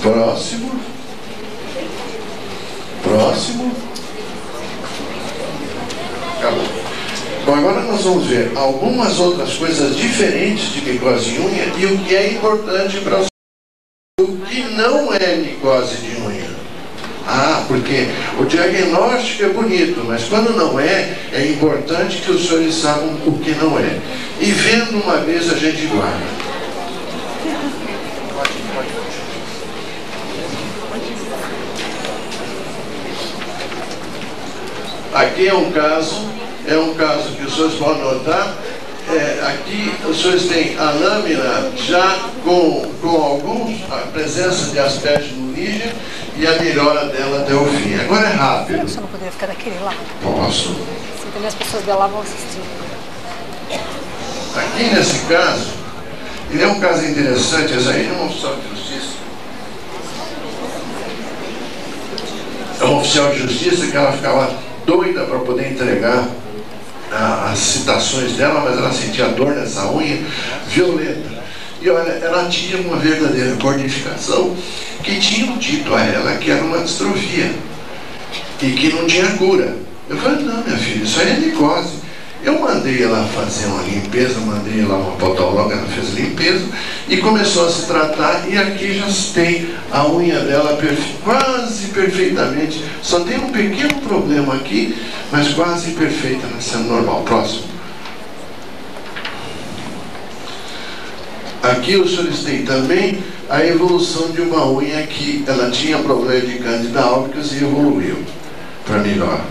Próximo. Próximo. Acabou. Bom, agora nós vamos ver algumas outras coisas diferentes de micose de unha e o que é importante para o que não é micose de unha. Ah, porque o diagnóstico é bonito, mas quando não é, é importante que os senhores saibam o que não é. E vendo uma vez a gente guarda. Aqui é um caso que os senhores podem notar. Aqui os senhores têm a lâmina já com a presença de aspergilo no lígeno e a melhora dela até o fim. Agora é rápido. Você não poderia ficar daquele lado? Posso. Assim também as pessoas de lá vão assistir. Aqui nesse caso, ele é um caso interessante. Esse aí é um oficial de justiça. É um oficial de justiça que ela ficava doida para poder entregar as citações dela, mas ela sentia dor nessa unha violenta. E olha, ela tinha uma verdadeira cornificação que tinham dito a ela que era uma distrofia e que não tinha cura. Eu falei, não, minha filha, isso aí é micose. Eu mandei ela fazer uma limpeza, mandei ela uma podóloga, ela fez limpeza e começou a se tratar, e aqui já tem a unha dela quase perfeitamente. Só tem um pequeno problema aqui, mas quase perfeita, sendo normal. Próximo. Aqui os senhores têm também a evolução de uma unha que ela tinha problema de Candida albicans e evoluiu para melhor.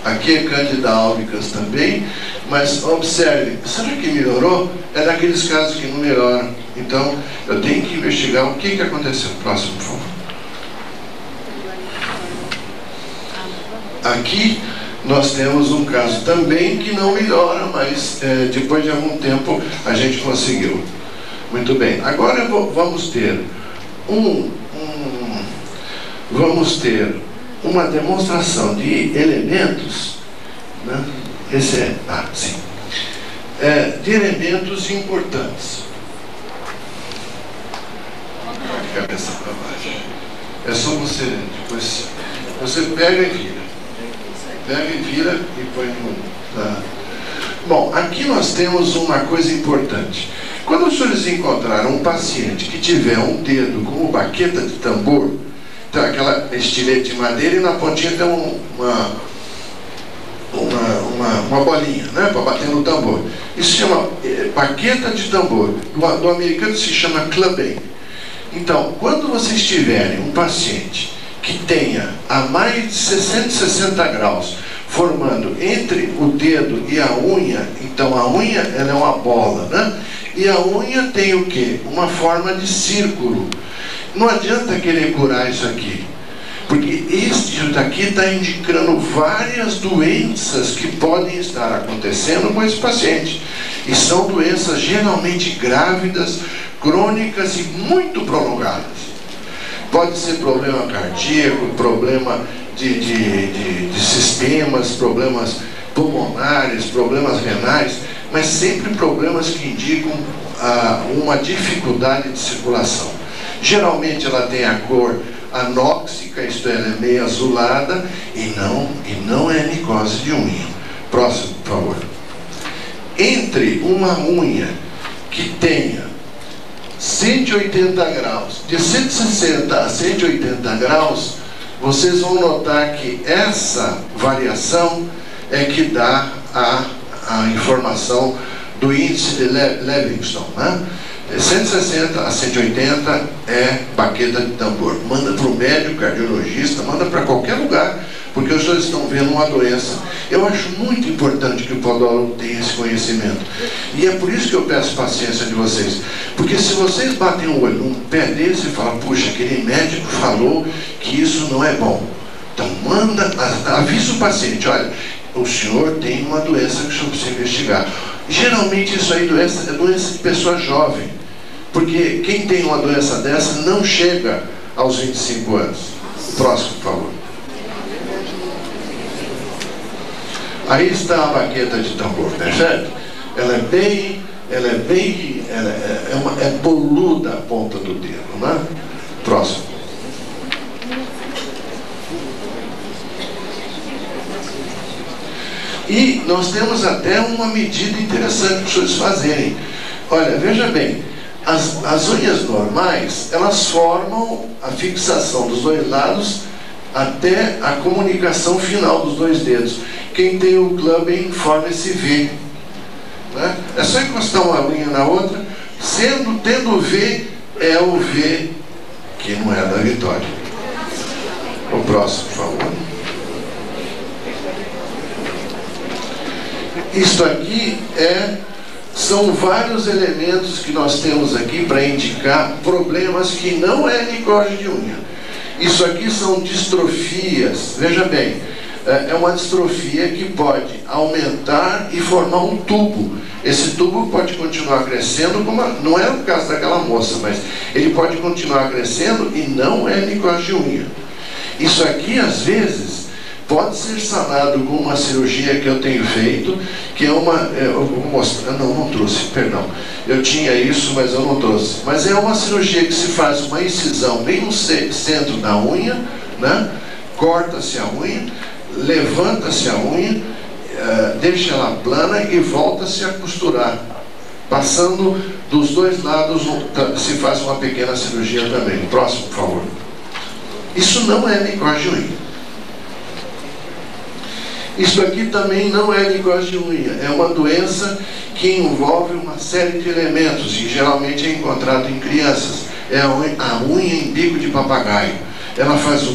Aqui é Candida albicans também, mas observe, será que melhorou? É daqueles casos que não melhoram. Então, eu tenho que investigar o que aconteceu. Próximo, por favor. Aqui nós temos um caso também que não melhora, mas depois de algum tempo a gente conseguiu. Muito bem. Agora vamos ter uma demonstração de elementos, né? Esse sim. De elementos importantes. A cabeça para baixo. É só você, depois você pega e vira. Pega e vira e põe no... Bom, aqui nós temos uma coisa importante. Quando os senhores encontraram um paciente que tiver um dedo como baqueta de tambor, então aquela estilete de madeira e na pontinha tem uma bolinha, né, para bater no tambor. Isso se chama baqueta de tambor. Do americano se chama clubbing. Então, quando vocês tiverem um paciente que tenha a mais de 60 graus formando entre o dedo e a unha, então a unha ela é uma bola, né? E a unha tem o quê? Uma forma de círculo. Não adianta querer curar isso aqui, porque este daqui está indicando várias doenças que podem estar acontecendo com esse paciente. E são doenças geralmente grávidas, crônicas e muito prolongadas. Pode ser problema cardíaco, problema de sistemas, problemas pulmonares, problemas renais, mas sempre problemas que indicam uma dificuldade de circulação. Geralmente ela tem a cor anóxica, isto é, ela é meio azulada, e não é micose de unha. Próximo, por favor. Entre uma unha que tenha 180 graus, de 160 a 180 graus, vocês vão notar que essa variação é que dá a informação do índice de Levinson, né? 160 a 180 é baqueta de tambor. Manda para o médico, cardiologista, manda para qualquer lugar, porque os senhores estão vendo uma doença. Eu acho muito importante que o podólogo tenha esse conhecimento. E é por isso que eu peço paciência de vocês. Porque se vocês batem o olho num pé desse e falam, puxa, aquele médico falou que isso não é bom. Então avisa o paciente, olha, o senhor tem uma doença que o senhor precisa investigar. Geralmente isso aí é doença de pessoa jovem. Porque quem tem uma doença dessa não chega aos 25 anos. Próximo, por favor. Aí está a baqueta de tambor, percebe? Ela é bem ela é bem, é boluda a ponta do dedo, né? Próximo. E nós temos até uma medida interessante para os senhores fazerem. Olha, veja bem, as unhas normais, elas formam a fixação dos dois lados até a comunicação final dos dois dedos. Quem tem o clubbing forma esse V, né? É só encostar uma unha na outra, tendo o V, é o V que não é da vitória. O próximo, por favor. Isto aqui são vários elementos que nós temos aqui para indicar problemas que não é necrose de unha. Isso aqui são distrofias. Veja bem, é uma distrofia que pode aumentar e formar um tubo. Esse tubo pode continuar crescendo, não é o caso daquela moça, mas ele pode continuar crescendo e não é necrose de unha. Isso aqui, às vezes, pode ser sanado com uma cirurgia que eu tenho feito, que é uma... eu vou mostrar, não trouxe, perdão. Eu tinha isso, mas eu não trouxe. Mas é uma cirurgia que se faz uma incisão bem no centro da unha, né? Corta-se a unha, levanta-se a unha, deixa ela plana e volta-se a costurar. Passando dos dois lados, se faz uma pequena cirurgia também. Próximo, por favor. Isso não é necrose de unha. Isso aqui também não é necrose de unha, é uma doença que envolve uma série de elementos e geralmente é encontrado em crianças. É a unha em bico de papagaio. Ela faz um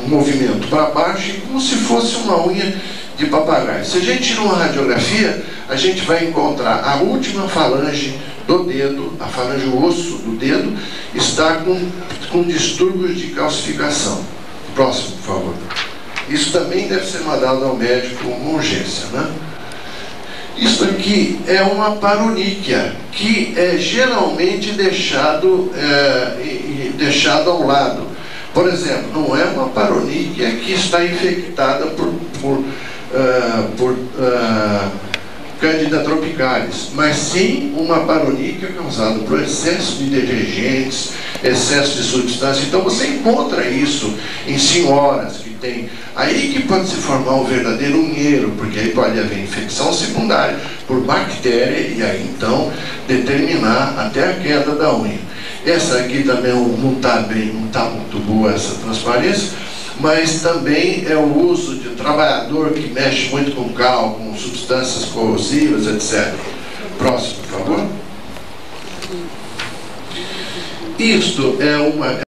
movimento para baixo, como se fosse uma unha de papagaio. Se a gente tira uma radiografia, a gente vai encontrar a última falange do dedo, a falange osso do dedo, está com distúrbios de calcificação. Próximo, por favor. Isso também deve ser mandado ao médico com urgência, né? Isso aqui é uma paroníquia, que é geralmente deixado ao lado. Por exemplo, não é uma paroníquia que está infectada por Candida tropicalis, mas sim uma paroníquia causada por excesso de detergentes, excesso de substância. Então você encontra isso em senhoras que têm, aí que pode se formar um verdadeiro unheiro, porque aí pode haver infecção secundária por bactéria e aí então determinar até a queda da unha. Essa aqui também não está muito boa essa transparência, mas também é o uso de um trabalhador que mexe muito com cal, com substâncias corrosivas, etc. Próximo, por favor. Isto é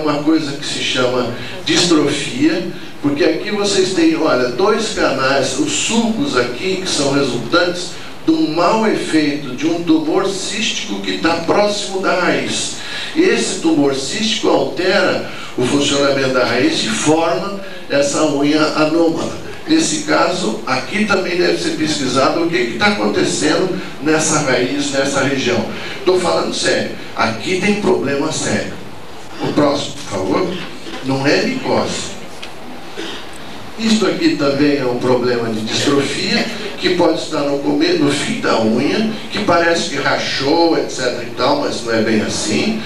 uma coisa que se chama distrofia, porque aqui vocês têm, olha, dois canais, os sulcos aqui, que são resultantes de um mau efeito de um tumor cístico que está próximo da raiz. Esse tumor cístico altera o funcionamento da raiz e forma essa unha anômala. Nesse caso, aqui também deve ser pesquisado o que está acontecendo nessa raiz, nessa região. Estou falando sério, aqui tem problema sério. O próximo, por favor. Não é micose. Isto aqui também é um problema de distrofia, que pode estar no fim da unha, que parece que rachou, etc. e tal, mas não é bem assim.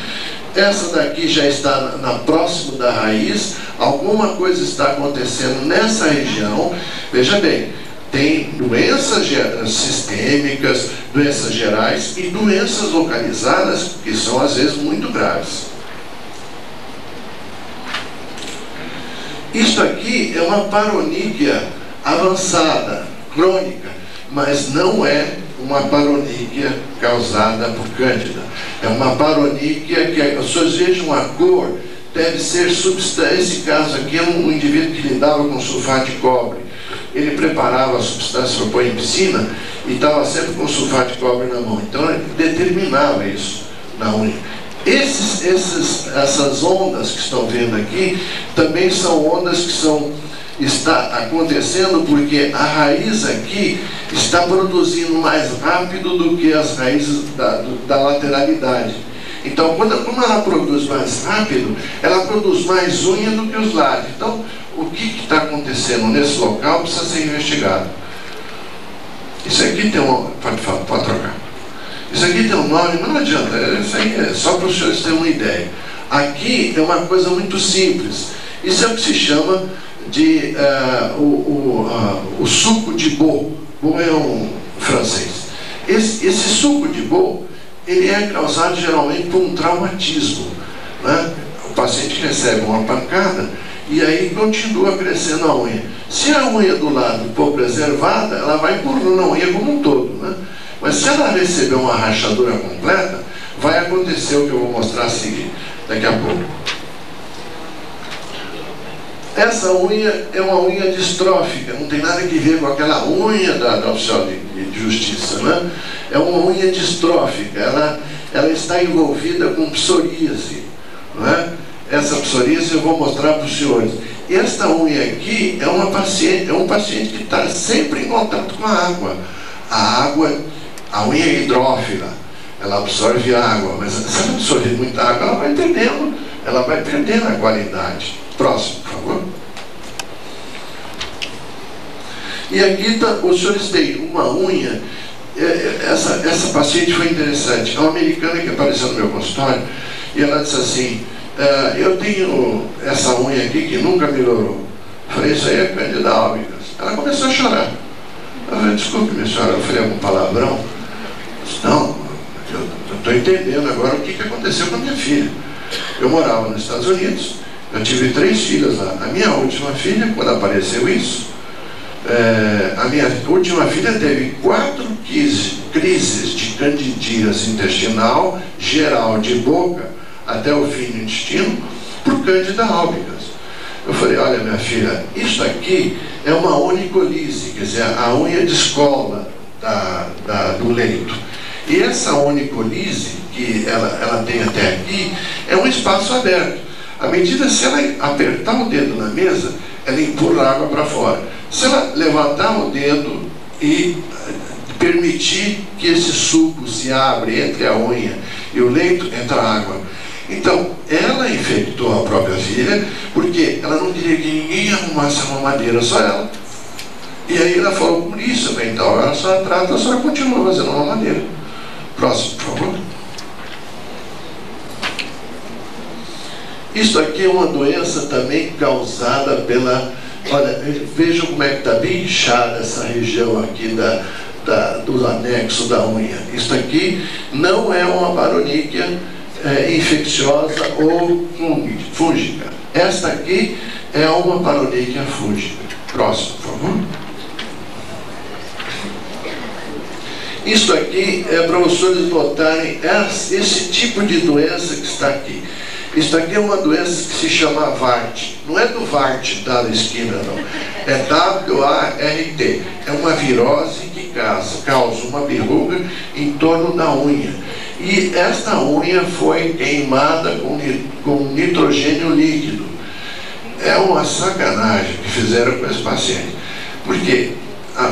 Essa daqui já está próximo da raiz, alguma coisa está acontecendo nessa região. Veja bem, tem doenças sistêmicas, doenças gerais e doenças localizadas, que são às vezes muito graves. Isto aqui é uma paroníquia avançada, crônica, mas não é uma paroníquia causada por Cândida. É uma paroníquia que, as pessoas vejam a cor, deve ser substância. Esse caso aqui é um indivíduo que lidava com sulfato de cobre. Ele preparava a substância para pôr em piscina e estava sempre com sulfato de cobre na mão. Então ele determinava isso na unha. Essas ondas que estão vendo aqui também são ondas que está acontecendo porque a raiz aqui está produzindo mais rápido do que as raízes da lateralidade. Então, como ela produz mais rápido, ela produz mais unha do que os lados. Então, o que está acontecendo nesse local precisa ser investigado. Isso aqui tem um... Pode trocar. Isso aqui tem um nome, mas não adianta. Isso aí é só para os senhores terem uma ideia. Aqui é uma coisa muito simples. Isso é o que se chama de o suco de Beau. Beau é um francês. Esse suco de Beau, ele é causado geralmente por um traumatismo, né? O paciente recebe uma pancada e aí continua crescendo a unha. Se a unha do lado for preservada, ela vai empurrando a unha como um todo, né? Mas se ela receber uma rachadura completa, vai acontecer o que eu vou mostrar a seguir, daqui a pouco. Essa unha é uma unha distrófica, não tem nada que ver com aquela unha da oficial de justiça, né? É uma unha distrófica, ela está envolvida com psoríase, né? Essa psoríase eu vou mostrar para os senhores. Esta unha aqui é um paciente que está sempre em contato com a água. A unha é hidrófila, ela absorve água, mas se ela absorver muita água, ela vai perdendo a qualidade. Próximo, por favor. E aqui os senhores têm uma unha. Essa paciente foi interessante. É uma americana que apareceu no meu consultório e ela disse assim: eu tenho essa unha aqui que nunca melhorou. Eu falei: isso aí é Cândida albicans. Ela começou a chorar. Eu falei: desculpe, minha senhora, eu falei algum palavrão? Eu disse: não, eu estou entendendo agora o que aconteceu com a minha filha. Eu morava nos Estados Unidos, eu tive 3 filhas lá. A minha última filha, quando apareceu isso, a minha última filha teve 4 crises de candidíase intestinal, geral de boca, até o fim do intestino, por Cândida albicans. Eu falei: olha, minha filha, isso aqui é uma onicolise, quer dizer, a unha descola do leito. E essa onicolise, que ela tem até aqui, é um espaço aberto. À medida, se ela apertar o dedo na mesa, ela empurra a água para fora. Se ela levantar o dedo e permitir que esse suco se abra entre a unha e o leito, entra água. Então, ela infectou a própria filha, porque ela não queria que ninguém arrumasse a mamadeira, só ela. E aí ela falou: por isso, então, ela só trata, a senhora continua fazendo a mamadeira. Próximo, por favor. Isso aqui é uma doença também causada pela... Olha, vejam como é que está bem inchada essa região aqui dos anexos da unha. Isso aqui não é uma paroníquia infecciosa ou fúngica. Esta aqui é uma paroníquia fúngica. Próximo, por favor. Isso aqui é para os senhores notarem esse tipo de doença que está aqui. Isso aqui é uma doença que se chama VART. Não é do VART da esquina, não. É W-A-R-T. É uma virose que causa uma verruga em torno da unha. E esta unha foi queimada com nitrogênio líquido. É uma sacanagem que fizeram com esse paciente. Por quê?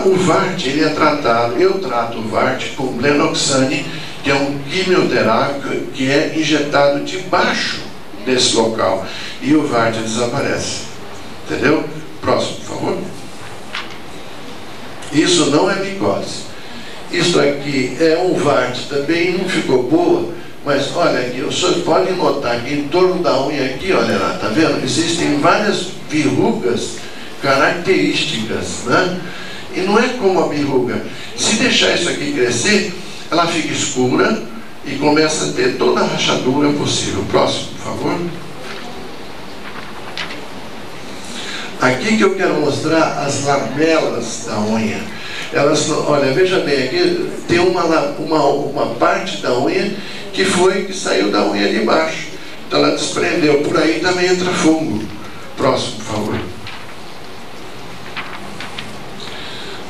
O VART, ele é tratado, eu trato o VART com Glenoxane, que é um quimioterápico que é injetado debaixo desse local. E o VART desaparece. Entendeu? Próximo, por favor. Isso não é micose. Isso aqui é um VART também, não ficou boa, mas olha aqui, os senhores podem notar que em torno da unha aqui, olha lá, tá vendo? Existem várias verrugas características, né? E não é como a verruga. Se deixar isso aqui crescer, ela fica escura e começa a ter toda a rachadura possível. Próximo, por favor. Aqui que eu quero mostrar as lamelas da unha. Elas, olha, veja bem, aqui tem uma parte da unha que saiu da unha de baixo. Então ela desprendeu. Por aí também entra fungo. Próximo, por favor.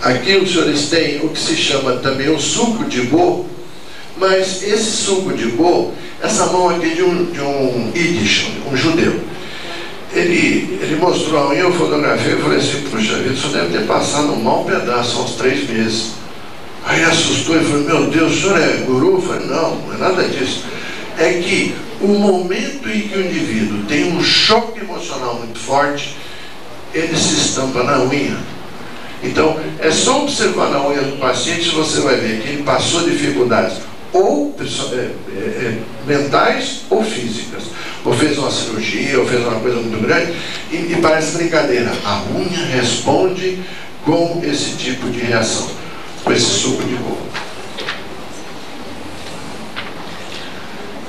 Aqui os senhores têm o que se chama também o suco de Beau, mas esse suco de Beau, essa mão aqui de um Yiddish, um judeu. Ele mostrou a unha, eu fotografei e falei assim: puxa vida, isso deve ter passado um mau pedaço, há uns 3 meses. Aí assustou e falou: meu Deus, o senhor é guru? Eu falei: não, não é nada disso. É que o momento em que o indivíduo tem um choque emocional muito forte, ele se estampa na unha. Então, é só observar na unha do paciente, você vai ver que ele passou dificuldades ou mentais ou físicas, ou fez uma cirurgia, ou fez uma coisa muito grande, e parece brincadeira. A unha responde com esse tipo de reação, com esse suco de coco.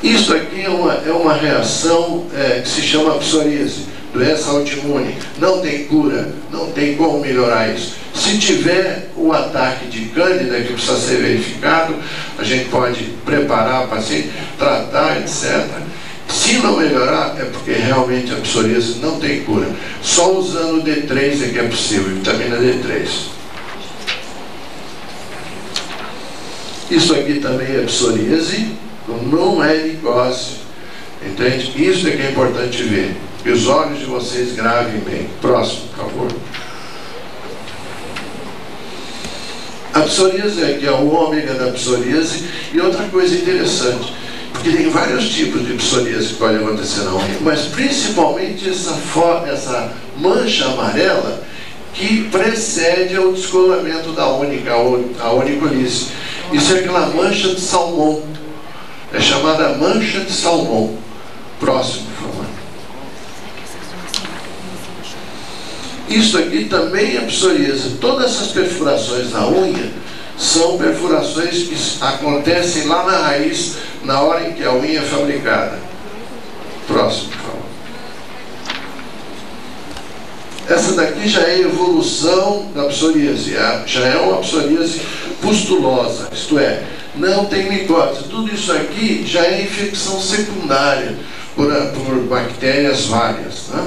Isso aqui é uma reação que se chama psoríase, doença autoimune. Não tem cura, não tem como melhorar isso. Se tiver o ataque de cândida, que precisa ser verificado, a gente pode preparar o paciente, tratar, etc. Se não melhorar, é porque realmente a psoríase não tem cura. Só usando o D3 é que é possível, vitamina D3. Isso aqui também é psoríase, não é micose, entende? Isso é que é importante ver. E os olhos de vocês gravem bem. Próximo, por favor. A psoríase aqui é o ômega da psoríase. E outra coisa interessante, porque tem vários tipos de psoríase que pode acontecer na unha, mas principalmente essa mancha amarela que precede ao descolamento da única, ou a oniculise. Isso é aquela mancha de salmão. É chamada mancha de salmão. Próximo, por favor. Isso aqui também é psoríase. Todas essas perfurações na unha são perfurações que acontecem lá na raiz, na hora em que a unha é fabricada. Próximo, por favor. Essa daqui já é evolução da psoríase, já é uma psoríase pustulosa, isto é, não tem micose. Tudo isso aqui já é infecção secundária por bactérias várias, né?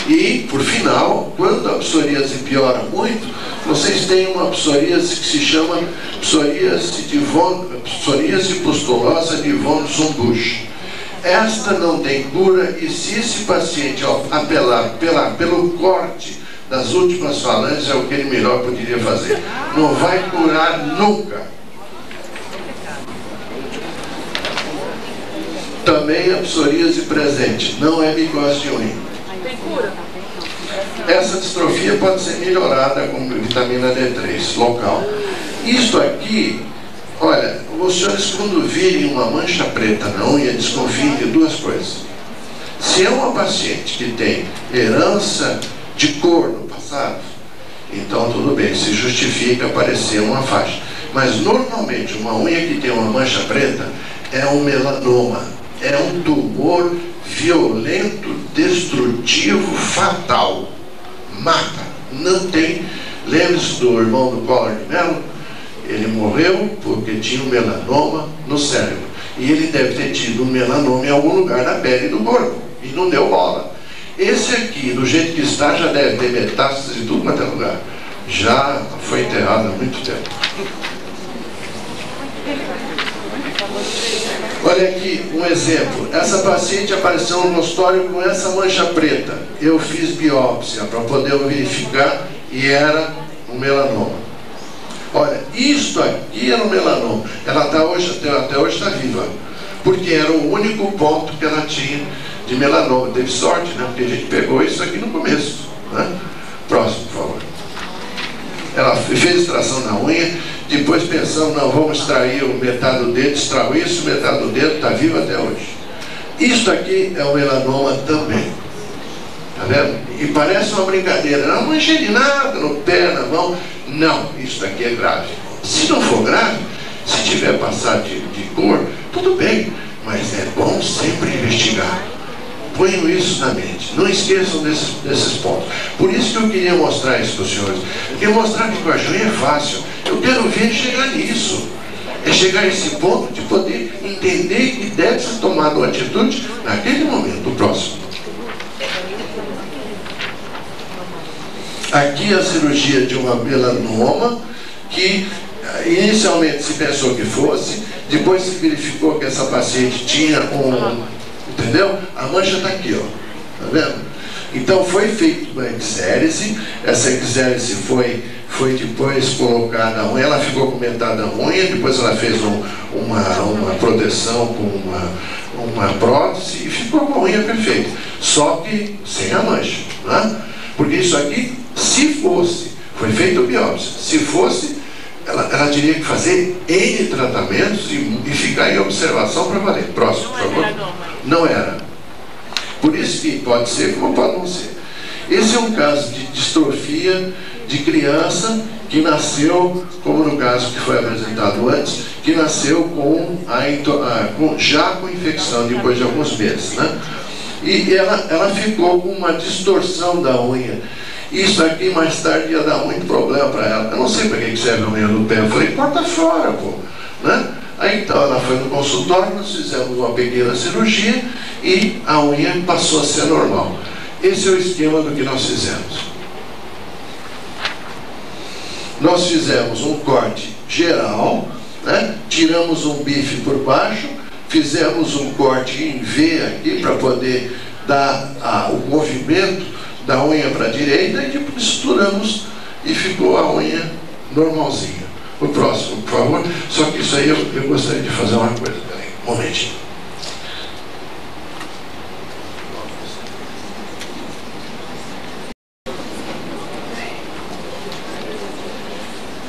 E, por final, quando a psoríase piora muito, vocês têm uma psoríase que se chama psoríase pustulosa de von Sombusch. Esta não tem cura, e se esse paciente apelar pelo corte das últimas falanges, é o que ele melhor poderia fazer. Não vai curar nunca. Também a psoríase presente, não é micose de unha. Tem cura? Essa distrofia pode ser melhorada com vitamina D3 local. Isto aqui, olha, os senhores quando virem uma mancha preta na unha, desconfiem de duas coisas. Se é uma paciente que tem herança de cor no passado, então tudo bem, se justifica aparecer uma faixa. Mas normalmente uma unha que tem uma mancha preta é um melanoma, é um tumor violento, destrutivo, fatal. Mata, não tem. Lembre-se do irmão do Collor de Mello? Ele morreu porque tinha um melanoma no cérebro. E ele deve ter tido um melanoma em algum lugar na pele do corpo. E não deu bola. Esse aqui, do jeito que está, já deve ter metástase de tudo quanto é lugar. Já foi enterrado há muito tempo. Olha aqui um exemplo. Essa paciente apareceu no consultório com essa mancha preta. Eu fiz biópsia para poder verificar e era um melanoma. Olha, isto aqui era um melanoma. Ela até hoje está viva, porque era o único ponto que ela tinha de melanoma. Teve sorte, né? Porque a gente pegou isso aqui no começo, né? Próximo, por favor. Ela fez extração na unha, depois pensamos, não, vamos extrair metade do dedo, extraiu isso, metade do dedo, está vivo até hoje. Isto aqui é um melanoma também. Tá vendo? E parece uma brincadeira, não mancha de nada no pé, na mão. Não, isso daqui é grave. Se não for grave, se tiver passado de cor, tudo bem, mas é bom sempre investigar. Ponham isso na mente, não esqueçam desses pontos. Por isso que eu queria mostrar isso para os senhores. Eu queria mostrar que com a joia é fácil. Eu quero ver chegar nisso. É chegar a esse ponto de poder entender que deve ser tomada uma atitude naquele momento. O próximo. Aqui a cirurgia de uma melanoma, que inicialmente se pensou que fosse, depois se verificou que essa paciente tinha entendeu? A mancha está aqui, ó. Tá vendo? Então foi feita uma exérese. Essa exérese foi depois colocada a unha. Ela ficou com metade da unha. Depois ela fez uma proteção com uma prótese e ficou com a unha perfeita. Só que sem a mancha, né? Porque isso aqui, se fosse Foi feita biópsia. Se fosse, ela teria que fazer N tratamentos e ficar em observação para valer. Próximo, por favor. Não era. Por isso que pode ser como pode não ser. Esse é um caso de distrofia de criança que nasceu, como no caso que foi apresentado antes, que nasceu já com infecção depois de alguns meses, né? E ela ficou com uma distorção da unha. Isso aqui mais tarde ia dar muito problema para ela. Eu não sei para que serve a unha do pé. Eu falei, corta fora, pô. Né? Aí então ela foi no consultório, nós fizemos uma pequena cirurgia e a unha passou a ser normal. Esse é o esquema do que nós fizemos. Nós fizemos um corte geral, né? Tiramos um bife por baixo, fizemos um corte em V aqui para poder dar o movimento da unha para a direita e depois misturamos e ficou a unha normalzinha. O próximo, por favor. Só que isso aí eu gostaria de fazer uma coisa. Peraí, um momentinho.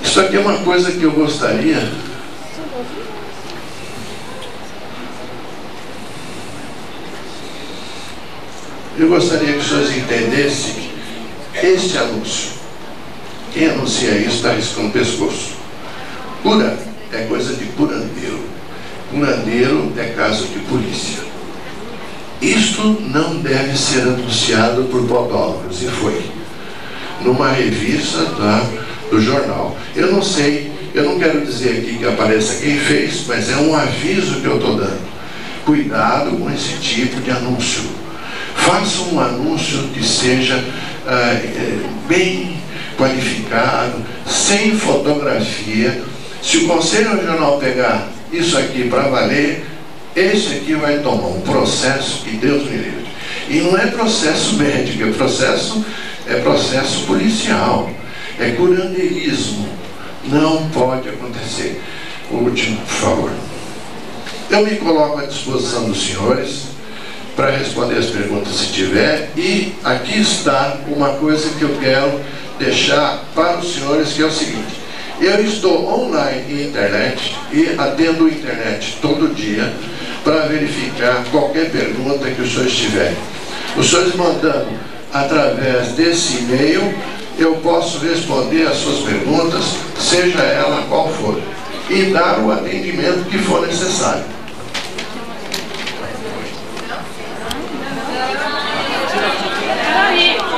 Isso aqui é uma coisa que eu gostaria. Eu gostaria que os senhores entendessem este anúncio. Quem anuncia isso está riscando o pescoço. Cura é coisa de curandeiro. Curandeiro é caso de polícia. Isto não deve ser anunciado por podólogos, e foi numa revista do jornal. Eu não sei, eu não quero dizer aqui que apareça quem fez, mas é um aviso que eu estou dando. Cuidado com esse tipo de anúncio. Faça um anúncio que seja bem qualificado, sem fotografia. Se o Conselho Regional pegar isso aqui para valer, esse aqui vai tomar um processo que Deus me livre. E não é processo médico, é processo policial. É curandeirismo. Não pode acontecer. O último, por favor. Eu me coloco à disposição dos senhores para responder as perguntas se tiver. E aqui está uma coisa que eu quero deixar para os senhores, que é o seguinte. Eu estou online em internet e atendo a internet todo dia para verificar qualquer pergunta que os senhores tiverem. Os senhores mandando através desse e-mail, eu posso responder as suas perguntas, seja ela qual for, e dar o atendimento que for necessário. Aí.